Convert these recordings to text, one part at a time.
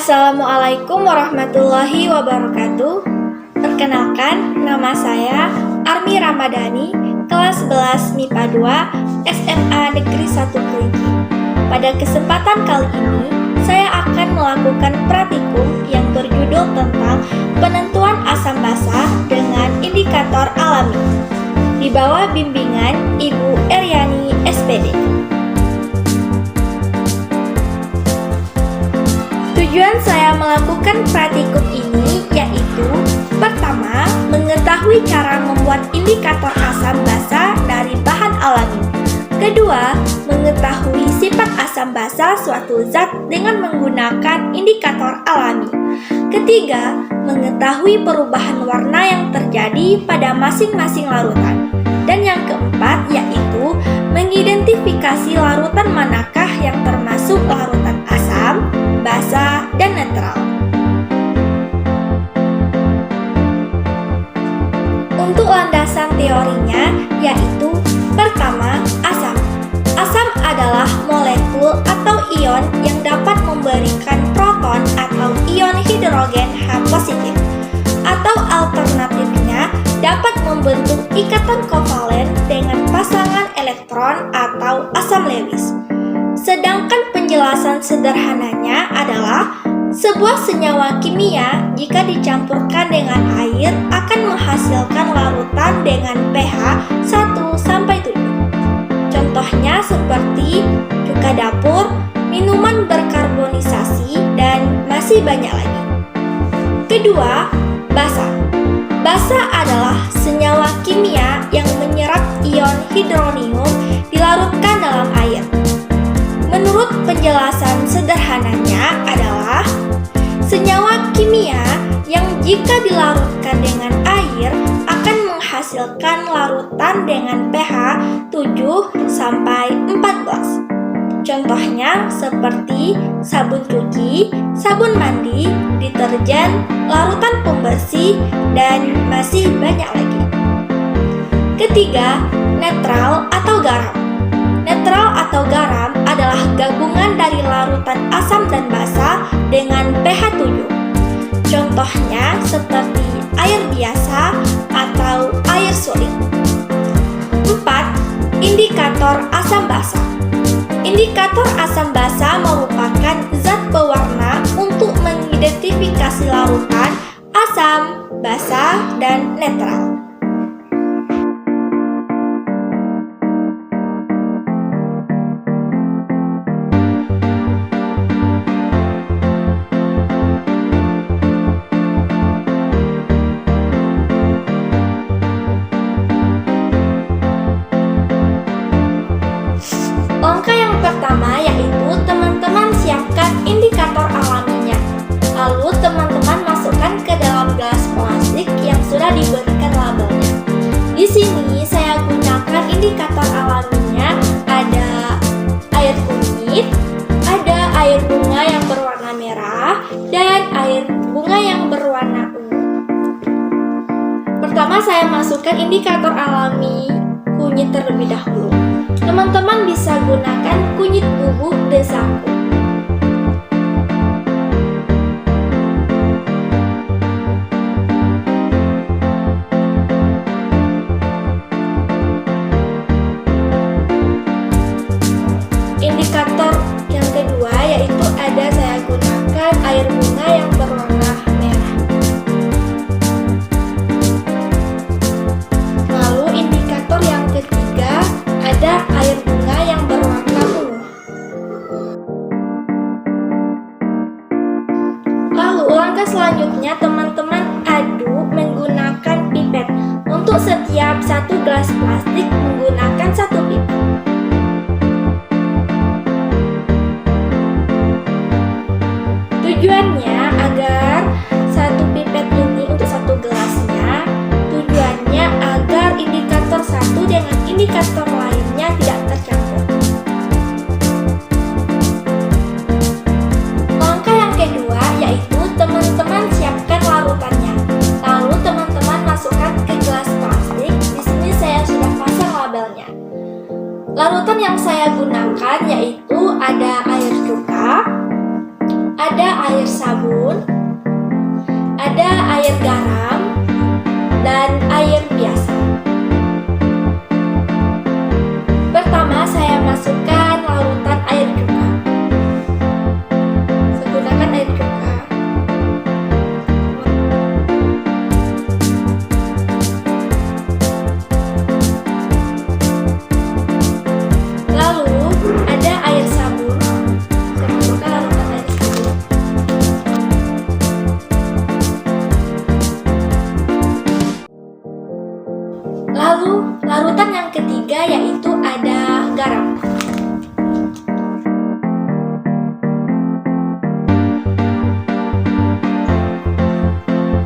Assalamualaikum warahmatullahi wabarakatuh. Perkenalkan, nama saya Armi Ramadhani, kelas 11 MIPA 2, SMA Negeri 1 Kelinci. Pada kesempatan kali ini, saya akan melakukan praktikum yang berjudul tentang penentuan asam basa dengan indikator alami, di bawah bimbingan Ibu Eryani SPD. Tujuan saya melakukan praktikum ini yaitu: pertama, mengetahui cara membuat indikator asam basa dari bahan alami. Kedua, mengetahui sifat asam basa suatu zat dengan menggunakan indikator alami. Ketiga, mengetahui perubahan warna yang terjadi pada masing-masing larutan. Dan yang keempat yaitu mengidentifikasi larutan manakah yang termasuk larutan asam, basa, dan netral. Untuk landasan teorinya yaitu: pertama, asam. Asam adalah molekul atau ion yang dapat memberikan proton atau ion hidrogen H positif, atau alternatifnya dapat membentuk ikatan kovalen dengan pasangan elektron atau asam Lewis. Sedangkan penjelasan sederhananya adalah sebuah senyawa kimia jika dicampurkan dengan air akan menghasilkan larutan dengan pH 1-7. Contohnya seperti cuka dapur, minuman berkarbonisasi, dan masih banyak lagi. Kedua, basa. Basa adalah senyawa kimia yang menyerap ion hidronium dilarutkan dalam air. Menurut penjelasan sederhananya adalah senyawa kimia yang jika dilarutkan dengan air akan menghasilkan larutan dengan pH 7-14. Contohnya seperti sabun cuci, sabun mandi, deterjen, larutan pembersih, dan masih banyak lagi. Ketiga, netral atau garam. Netral atau garam adalah gabungan dari larutan asam dan basa dengan pH 7. Contohnya seperti air biasa atau air suling. 4. Indikator asam basa. Indikator asam basa merupakan zat pewarna untuk mengidentifikasi larutan asam, basa, dan netral. Langkah yang pertama yaitu teman-teman siapkan indikator alaminya. Lalu teman-teman masukkan ke dalam gelas plastik yang sudah diberikan labelnya. Di sini saya gunakan indikator alaminya, ada air kunyit, ada air bunga yang berwarna merah, dan air bunga yang berwarna ungu. Pertama saya masukkan indikator alami kunyit terlebih dahulu. Teman-teman bisa gunakan kunyit bubuk desaku. Indikator yang kedua yaitu saya gunakan air bunga yang berwarna merah. Lalu indikator yang ketiga ada air bunga yang berwarna ungu. Lalu langkah selanjutnya teman-teman aduk menggunakan pipet. Untuk setiap satu gelas plastik menggunakan satu pipet. Tujuannya agar satu pipet ini untuk satu gelasnya, tujuannya agar indikator satu dengan indikator lainnya tidak tercampur. Langkah yang kedua yaitu teman-teman siapkan larutannya. Lalu teman-teman masukkan ke gelas plastik. Di sini saya sudah pasang labelnya. Larutan yang saya gunakan yaitu ada air cuka, ada air sabun, ada air garam, dan air biasa. Pertama, saya masukkan larutan air cuka. Saya gunakan air cuka. Lalu, ada air sabun. Saya masukkan larutan air sabun. Lalu, larutan yang ketiga yaitu ada garam.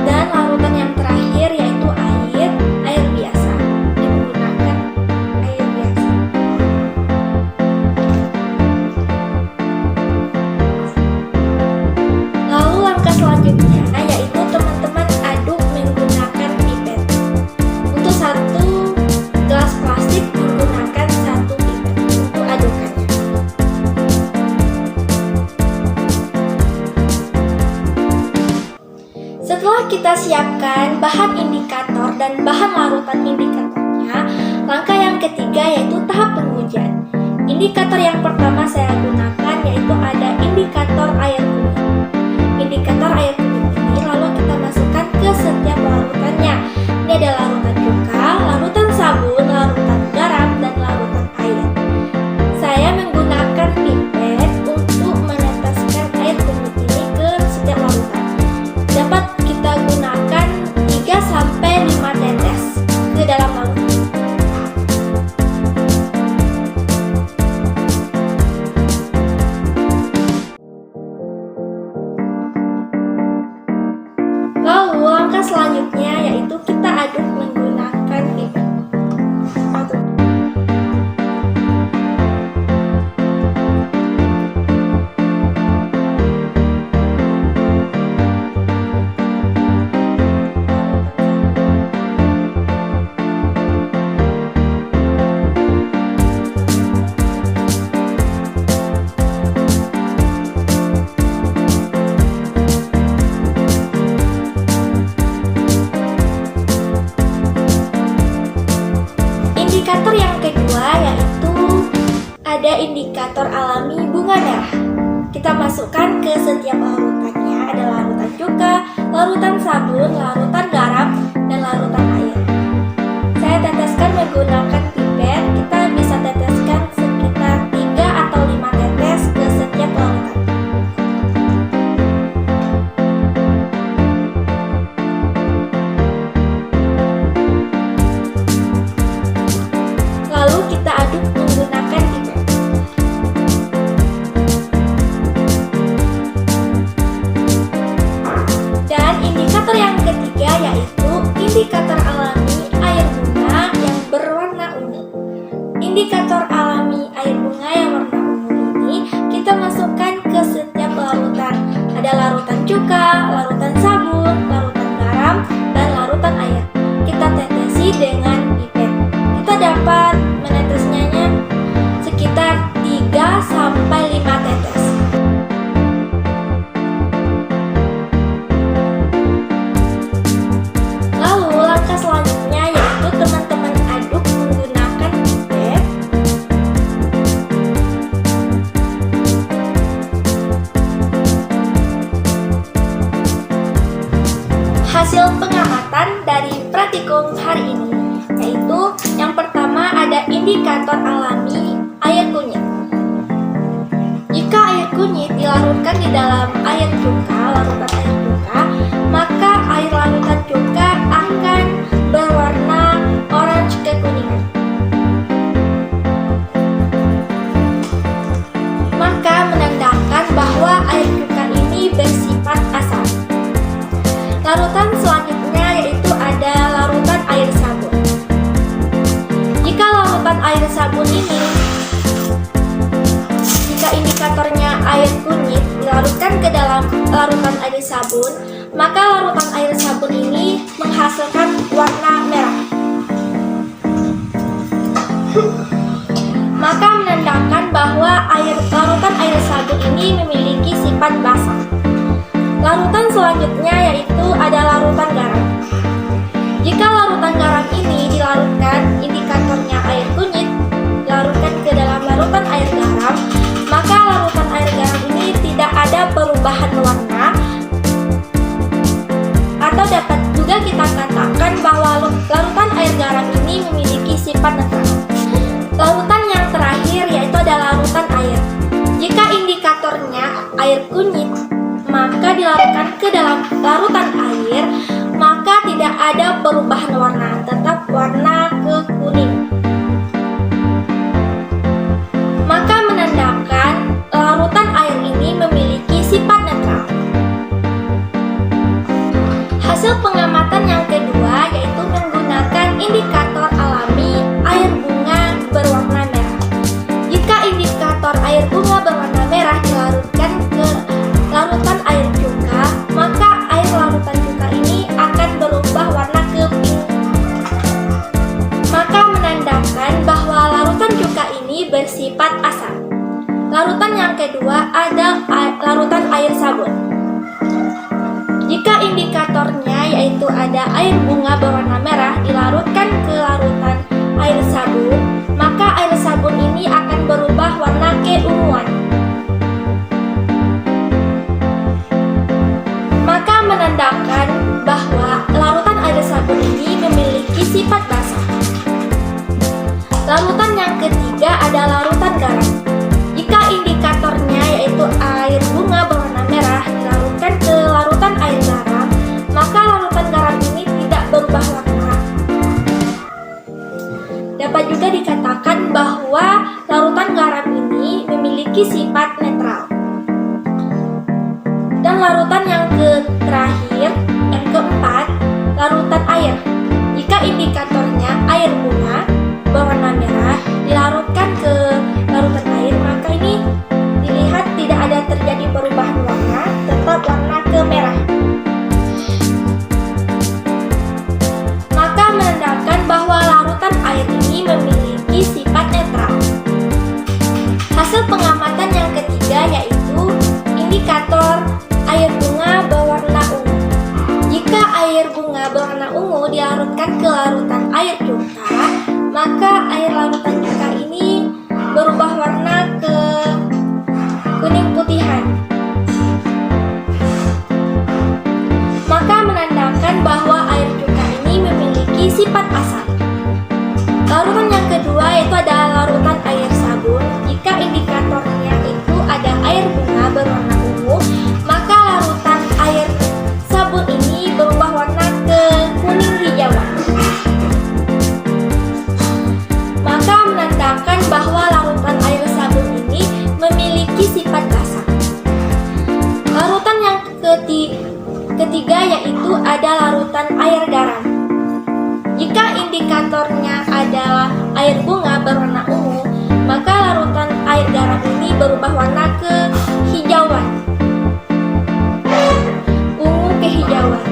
Dan larutan yang terakhir yaitu air biasa. Ini menggunakan air biasa. Lalu langkah selanjutnya yaitu teman-teman aduk menggunakan pipet. Untuk satu gelas plastik menggunakan satu pipet untuk adukannya. Setelah kita siapkan bahan indikator dan bahan larutan indikatornya, langkah yang ketiga yaitu tahap pengujian. Indikator yang pertama saya gunakan yaitu ada indikator air kunyit. Indikator air kunyit ini lalu kita masukkan ke setiap larutannya. Ini ada larutan cuka, larutan sabun, larutan garam, dan larutan air. Saya menggunakan pipet untuk meneteskan air kunyit ini ke setiap larutan. Dapat kita gunakan 3-5 tetes ke dalam larutan. Lalu langkah selanjutnya yaitu kita aduk menggunakan pipet. Aduk. Indikator yang kedua yaitu ada indikator alami bunga merah. Kita masukkan ke setiap larutannya, ada larutan cuka, larutan sabun, larutan garam, dan larutan air. Saya teteskan menggunakan pipet. Kita bisa teteskan sekitar 3 atau 5 tetes ke setiap larutan. Lalu kita aduk menggunakan pipet. Dan indikator yang ketiga yaitu indikator alami air bunga yang berwarna ungu. Indikator alami air bunga yang warna ungu ini kita masukkan ke setiap larutan. Ada larutan cuka, larutan sabun, larutan garam, dan larutan air. Kita tetesi dengan pipet. Kita dapat menetesnya sekitar 3-5 tetes. Lalu langkah selanjutnya yaitu teman-teman aduk menggunakan pipet. Hasil pengamatan dari praktikum hari ini yaitu yang pertama ada indikator alami air kunyit. Jika air kunyit dilarutkan di dalam air cuka, larutan air cuka, maka air larutan cuka akan berwarna orange kekuningan. Maka menandakan bahwa air cuka ini bersifat asam. Larutan selanjutnya yaitu ada larutan air sabun. Jika larutan air sabun ini, jika indikatornya air kunyit dilarutkan ke dalam larutan air sabun, maka larutan air sabun ini menghasilkan warna merah. Maka menandakan bahwa larutan air air sabun ini memiliki sifat basah. Larutan selanjutnya yaitu ada larutan garam. Jika larutan garam ini dilarutkan, indikatornya air kunyit, dilarutkan ke dalam larutan air garam, maka larutan air garam ini tidak ada perubahan warna, atau dapat juga kita katakan bahwa larutan air garam ini memiliki sifat netral. Larutan yang terakhir yaitu adalah larutan air. Jika indikatornya air kunyit, maka dilarutkan ke dalam larutan air, maka tidak ada perubahan warna, tetap warna ke kuning. Maka menandakan larutan air ini memiliki sifat netral. Hasil pengamatan yang kedua yaitu menggunakan indikator alami air bunga berwarna merah. Jika indikator air bunga berwarna merah dilarutkan ke larutan air cuka, maka air larutan cuka ini akan berubah warna ke pink. Maka menandakan bahwa larutan cuka ini bersifat asam. Larutan yang kedua ada larutan air sabun. Jika indikatornya yaitu ada air bunga berwarna merah dilarutkan ke larutan air sabun, maka air sabun ini akan berubah warna keunguan. Maka menandakan bahwa larutan air sabun ini memiliki sifat basah. Larutan yang ketiga ada larutan garam. Jika indikatornya yaitu air bunga berwarna merah dilarutkan ke larutan air garam, maka larutan garam ini tidak berubah warna. Dapat juga dikatakan bahwa larutan garam ini memiliki sifat netral. Dan larutan yang terakhir, yang keempat, larutan air. Jika indikatornya air bunga berwarna merah dilarutkan ke larutan air, maka ini dilihat tidak ada terjadi perubahan warna, tetap warna kemerah. Maka menandakan bahwa larutan air ini memiliki sifat netral. Hasil pengamatan yang ketiga yaitu indikator air bunga berwarna ungu. Jika air bunga berwarna ungu dilarutkan ke larutan air cuka, maka air larutan cuka ini berubah warna ke kuning putihan. Maka menandakan bahwa air cuka ini memiliki sifat asam. Larutan yang kedua yaitu adalah larutan air sabun. Jika indikatornya itu ada air bunga berwarna ungu, maka larutan air sabun ini berubah warna ke kuning hijauan. Maka menandakan bahwa larutan air sabun ini memiliki sifat basah. Larutan yang ketiga yaitu ada larutan air garam. Jika indikatornya adalah air bunga berwarna ungu, maka larutan air garam ini berubah warna ke hijauan. Ungu kehijauan.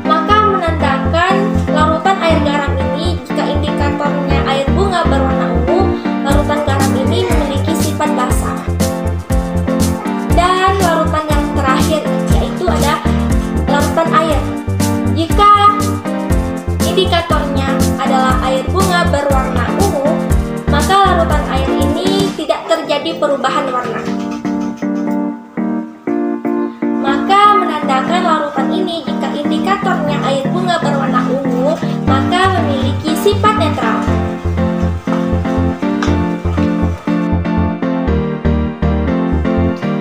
Maka menandakan larutan air garam ini, jika indikatornya air bunga berwarna ungu, larutan garam ini memiliki sifat basah. Dan larutan yang terakhir yaitu ada larutan air. Jika indikatornya adalah air bunga berwarna ungu, maka larutan air ini tidak terjadi perubahan warna. Maka menandakan larutan ini, jika indikatornya air bunga berwarna ungu, maka memiliki sifat netral.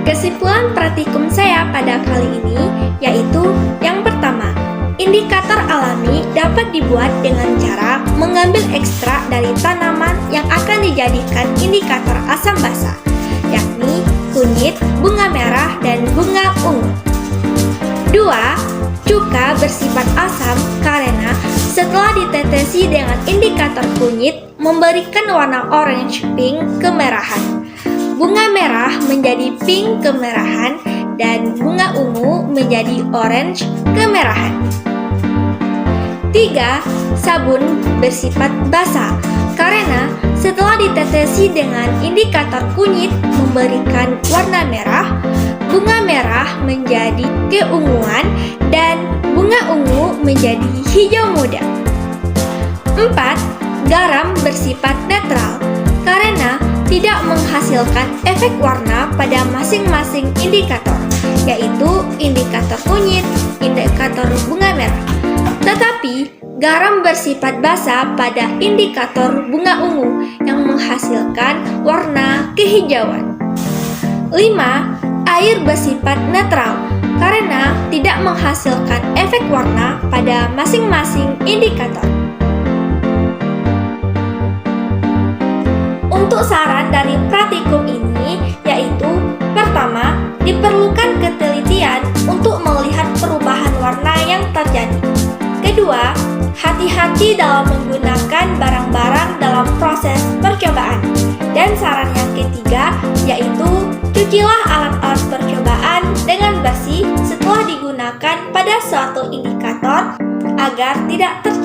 Kesimpulan praktikum saya pada kali ini yaitu yang pertama, indikator alami dapat dibuat dengan cara mengambil ekstrak dari tanaman yang akan dijadikan indikator asam basa, yakni kunyit, bunga merah, dan bunga ungu. 2. Cuka bersifat asam karena setelah ditetesi dengan indikator kunyit memberikan warna orange pink kemerahan. Bunga merah menjadi pink kemerahan dan bunga ungu menjadi orange kemerahan. 3. Sabun bersifat basa karena setelah ditetesi dengan indikator kunyit memberikan warna merah, bunga merah menjadi keunguan, dan bunga ungu menjadi hijau muda. 4. Garam bersifat netral karena tidak menghasilkan efek warna pada masing-masing indikator, yaitu indikator kunyit, indikator bunga merah. Tetapi, garam bersifat basa pada indikator bunga ungu yang menghasilkan warna kehijauan. 5. Air bersifat netral karena tidak menghasilkan efek warna pada masing-masing indikator. Untuk saran dari praktikum ini yaitu: pertama, diperlukan ketelitian untuk melihat perubahan warna yang terjadi. Kedua, hati-hati dalam menggunakan barang-barang dalam proses percobaan. Dan saran yang ketiga yaitu cucilah alat-alat percobaan dengan bersih setelah digunakan pada suatu indikator agar tidak terjadi